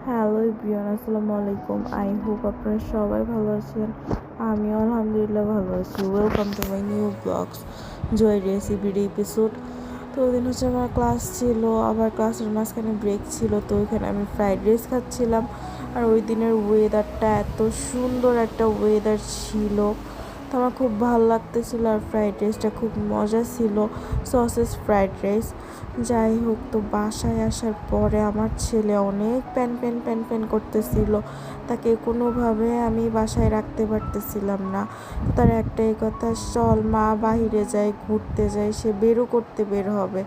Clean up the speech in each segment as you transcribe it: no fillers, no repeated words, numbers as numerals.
Hello everyone, আসসালামু আলাইকুম। I hope আপনারা সবাই ভালো আছেন। আমিও আলহামদুলিল্লাহ ভালো আছি। Welcome to my new blogs Joy রেসিপির এপিসোড। তো ওই দিন আমার ক্লাস ছিল, আবার ক্লাসের মাঝখানে ব্রেক ছিল, তো ওইখানে আমি ফ্রাইড রাইস খাচ্ছিলাম। আর ওই দিনের ওয়েদারটা এত সুন্দর একটা ওয়েদার ছিল, তো আমার খুব ভালো লাগতেছিল। আর ফ্রাইড রাইসটা খুব মজা ছিল, সসেস ফ্রাইড রাইস। যাই হোক, তো বাসায় আসার পরে আমার ছেলে অনেক প্যান করতেছিল। তাকে কোনোভাবে আমি বাসায় রাখতে পারতেছিলাম না। তার একটাই কথা, চল মা বাহিরে যাই, ঘুরতে যাই। সে করতে বের হবে।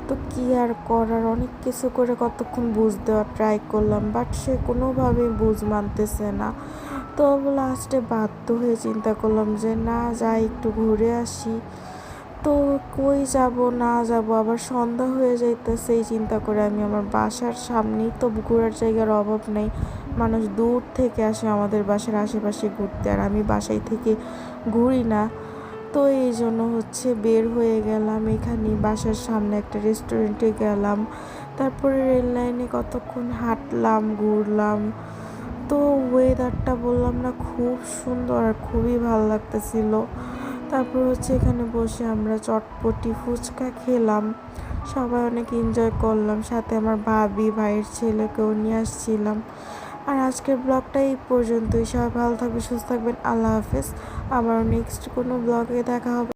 তো কি আর করার, অনেক কিছু করে কতক্ষণ বুঝ দেওয়ার ট্রাই করলাম, বাট সে কোনোভাবেই বুঝ মানতেছে না। তো লাস্টে বাধ্য হয়ে চিন্তা করলাম যে না, যাই একটু ঘুরে আসি। তো কই যাব না যাব, আবার সন্ধ্যা হয়ে যাইতেছে। এই চিন্তা করে আমি আমার বাসার সামনেই তো ঘোরার জায়গার অভাব নেই, মানুষ দূর থেকে আসে আমাদের বাসার আশেপাশে ঘুরতে, আর আমি বাসায় থেকে ঘুরি না। তো এই জন্য বের হয়ে গেলাম, এখানে বাসার সামনে একটা রেস্টুরেন্টে গেলাম। তারপরে রেল লাইনে কতক্ষণ হাঁটলাম, ঘুরলাম। তো ওয়েদারটা বললাম না, খুব সুন্দর আর খুবই ভালো লাগতেছিল। তারপর এখানে বসে আমরা চটপটি ফুচকা খেলাম, সবাই অনেক এনজয় করলাম। সাথে আমার ভাবি, ভাইয়ের ছেলেকেও নিয়ে আসছিলাম। আর আজকের ব্লগটা এই পর্যন্তই। সবাই ভালো থাকবে, সুস্থ থাকবেন। আল্লাহ হাফেজ। আবার নেক্সট কোনো ব্লগে দেখা হবে।